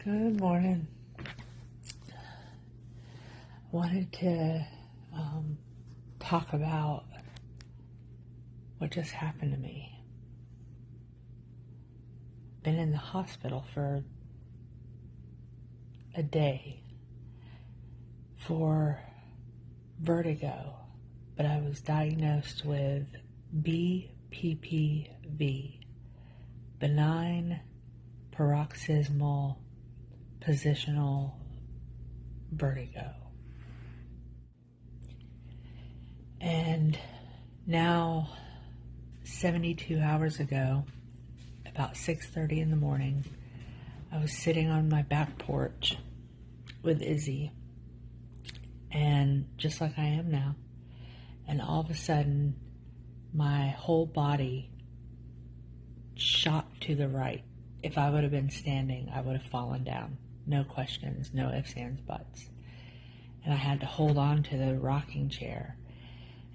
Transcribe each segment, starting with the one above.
Good morning. Wanted to talk about what just happened to me. Been in the hospital for a day for vertigo, but I was diagnosed with BPPV, Benign Paroxysmal Positional Vertigo. And now, 72 hours ago, about 6:30 in the morning, I was sitting on my back porch with Izzy, and just like I am now, and all of a sudden, my whole body shot to the right. If I would have been standing, I would have fallen down. No questions, no ifs, ands, buts. And I had to hold on to the rocking chair.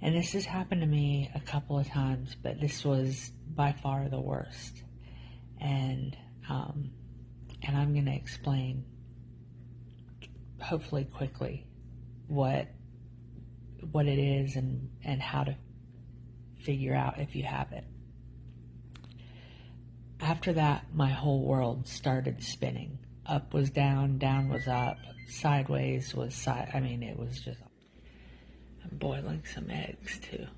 And this has happened to me a couple of times, but this was by far the worst. And I'm going to explain, hopefully quickly, what it is and how to figure out if you have it. After that, my whole world started spinning. Up was down, down was up, sideways was side. I mean, it was just. I'm boiling some eggs too.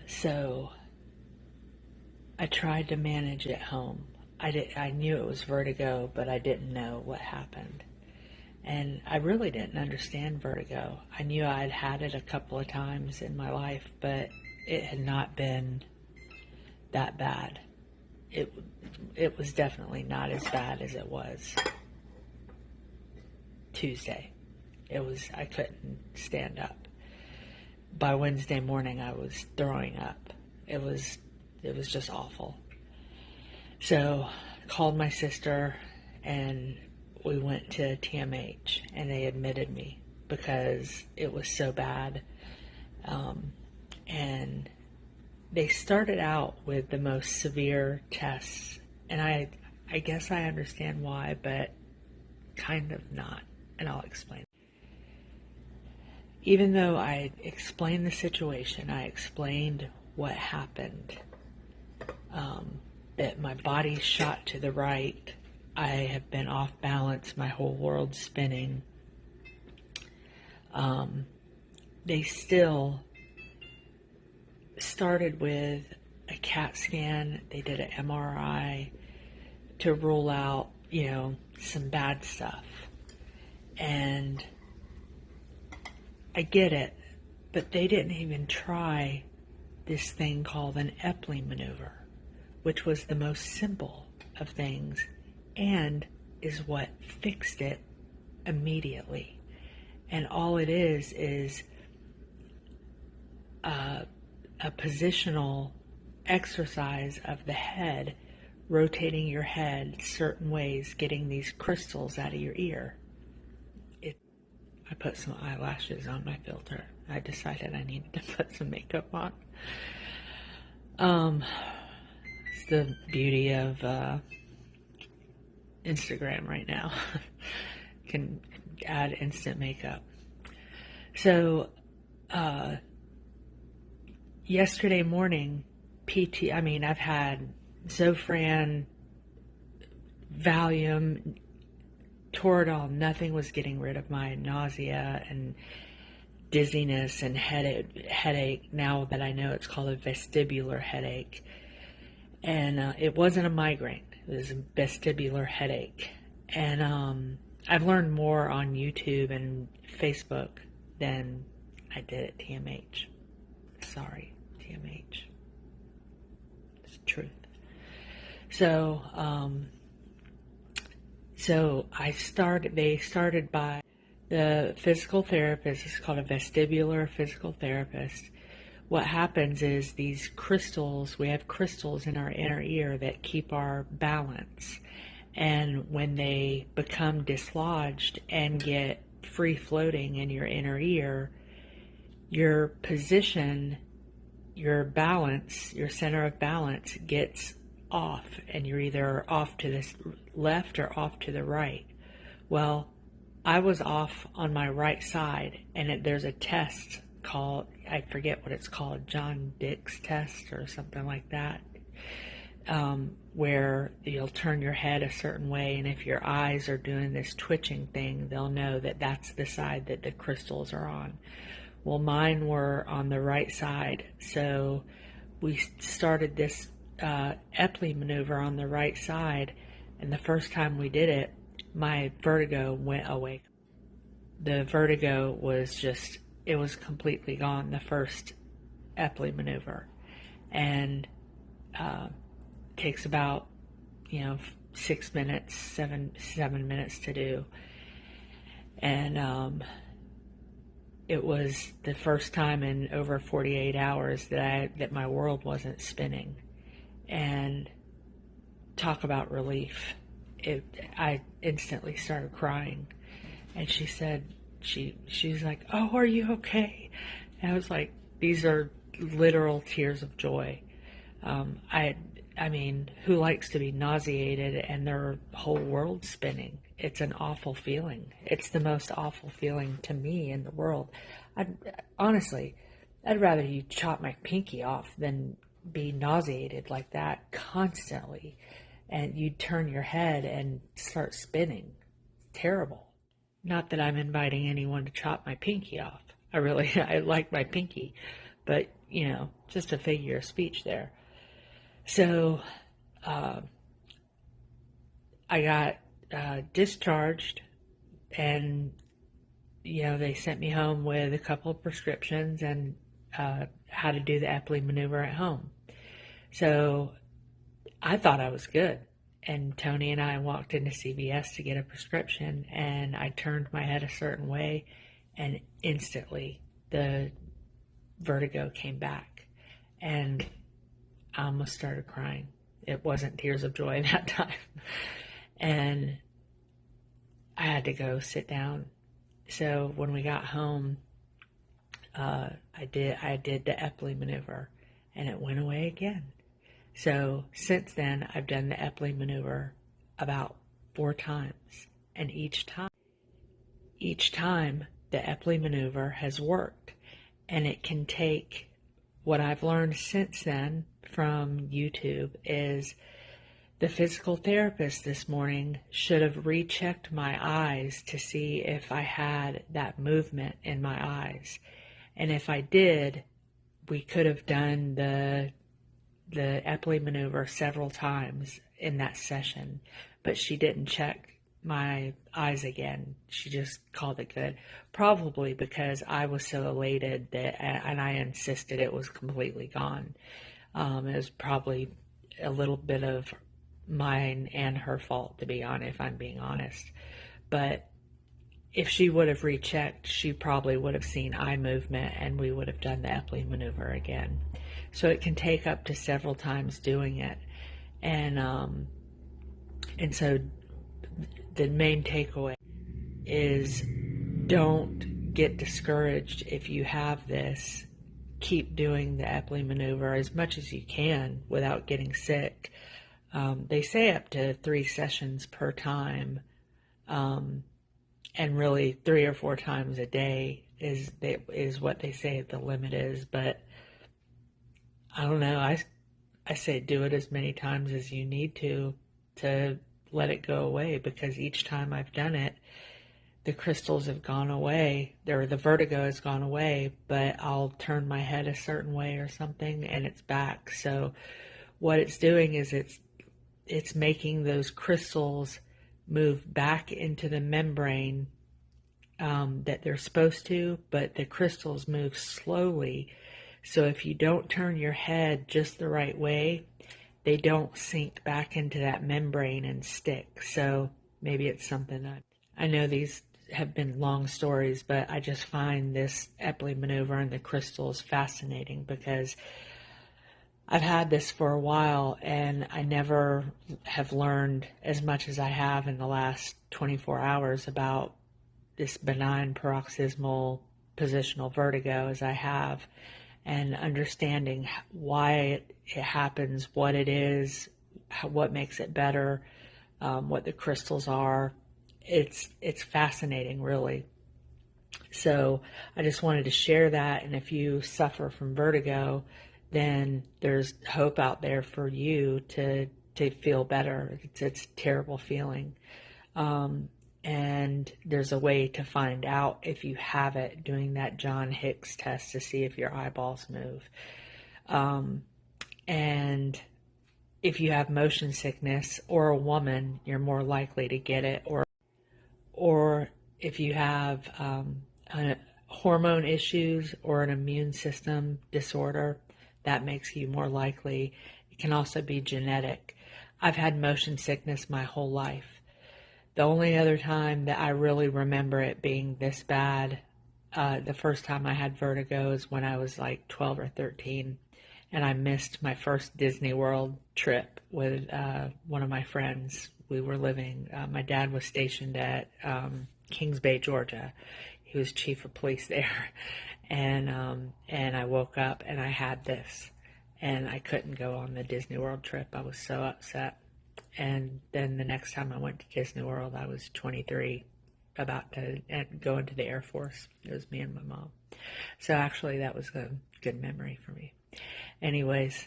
So I tried to manage at home. I knew it was vertigo, but I didn't know what happened. And I really didn't understand vertigo. I knew I'd had it a couple of times in my life, but it had not been that bad. It was definitely not as bad as it was Tuesday. I couldn't stand up. By Wednesday morning, I was throwing up. It was just awful. So I called my sister and we went to TMH and they admitted me because it was so bad. And they started out with the most severe tests. And I guess I understand why, but kind of not. And I'll explain. Even though I explained the situation, I explained what happened, that my body shot to the right, I have been off balance, my whole world's spinning. They still started with a CAT scan, they did an MRI to rule out, some bad stuff. And I get it, but they didn't even try this thing called an Epley maneuver, which was the most simple of things and is what fixed it immediately. And all it is a positional exercise of the head, rotating your head certain ways, getting these crystals out of your ear. I put some eyelashes on my filter. I decided I needed to put some makeup on. It's the beauty of Instagram right now. Can add instant makeup. So yesterday morning, I've had Zofran, Valium, Toradol. Nothing was getting rid of my nausea and dizziness and headache. Now that I know it's called a vestibular headache. And it wasn't a migraine. It was a vestibular headache. And I've learned more on YouTube and Facebook than I did at TMH. Sorry, TMH. It's the truth. So they started by the physical therapist. It's called a vestibular physical therapist. What happens is these crystals, we have crystals in our inner ear that keep our balance. And when they become dislodged and get free floating in your inner ear, your position, your balance, your center of balance gets off, and you're either off to the left or off to the right. Well, I was off on my right side, and there's a test called, I forget what it's called, John Dick's test or something like that, where you'll turn your head a certain way, and if your eyes are doing this twitching thing, they'll know that that's the side that the crystals are on. Well, mine were on the right side, so we started this Epley maneuver on the right side, and the first time we did it, my vertigo went away. The vertigo was just, it was completely gone the first Epley maneuver, and takes about 6 minutes, seven minutes to do, and it was the first time in over 48 hours that my world wasn't spinning. And talk about relief. I instantly started crying. And she said, she's like, "Oh, are you okay?" And I was like, these are literal tears of joy. I mean, who likes to be nauseated and their whole world spinning? It's an awful feeling. It's the most awful feeling to me in the world. Honestly, I'd rather you chop my pinky off than be nauseated like that constantly, and you turn your head and start spinning. Terrible. Not that I'm inviting anyone to chop my pinky off. I like my pinky, but just a figure of speech there. So I got discharged, and they sent me home with a couple of prescriptions and how to do the Epley maneuver at home. So I thought I was good, and Tony and I walked into CVS to get a prescription, and I turned my head a certain way, and instantly the vertigo came back, and I almost started crying. It wasn't tears of joy that time. And I had to go sit down. So when we got home, I did the Epley maneuver, and it went away again. So since then, I've done the Epley maneuver about 4 times, and each time the Epley maneuver has worked. And it can take, what I've learned since then from YouTube is the physical therapist this morning should have rechecked my eyes to see if I had that movement in my eyes. And if I did, we could have done the Epley maneuver several times in that session. But she didn't check my eyes again. She just called it good. Probably because I was so elated and I insisted it was completely gone. It was probably a little bit of mine and her fault, to be honest, if I'm being honest. But if she would have rechecked, she probably would have seen eye movement, and we would have done the Epley maneuver again. So it can take up to several times doing it. And so the main takeaway is, don't get discouraged if you have this. Keep doing the Epley maneuver as much as you can without getting sick. They say up to 3 sessions per time, and really 3 or 4 times a day is what they say the limit is. But I don't know. I say do it as many times as you need to let it go away, because each time I've done it, the crystals have gone away, or the vertigo has gone away, but I'll turn my head a certain way or something and it's back. So what it's doing is it's making those crystals move back into the membrane that they're supposed to, but the crystals move slowly. So if you don't turn your head just the right way, they don't sink back into that membrane and stick. So maybe it's something I know these have been long stories, but I just find this Epley maneuver and the crystals fascinating, because I've had this for a while and I never have learned as much as I have in the last 24 hours about this benign paroxysmal positional vertigo as I have, and understanding why it happens, what it is, what makes it better, what the crystals are. It's fascinating, really. So I just wanted to share that. And if you suffer from vertigo, then there's hope out there for you to feel better. It's a terrible feeling. And there's a way to find out if you have it, doing that John Hicks test to see if your eyeballs move. And if you have motion sickness or a woman, you're more likely to get it. Or if you have hormone issues or an immune system disorder, that makes you more likely. It can also be genetic. I've had motion sickness my whole life. The only other time that I really remember it being this bad, the first time I had vertigo is when I was like 12 or 13, and I missed my first Disney World trip with one of my friends. We were living, my dad was stationed at Kings Bay, Georgia. He was chief of police there. And I woke up and I had this, and I couldn't go on the Disney World trip. I was so upset. And then the next time I went to Disney World, I was 23, about to go into the Air Force. It was me and my mom. So actually that was a good memory for me. Anyways,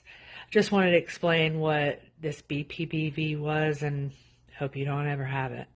just wanted to explain what this BPPV was, and hope you don't ever have it.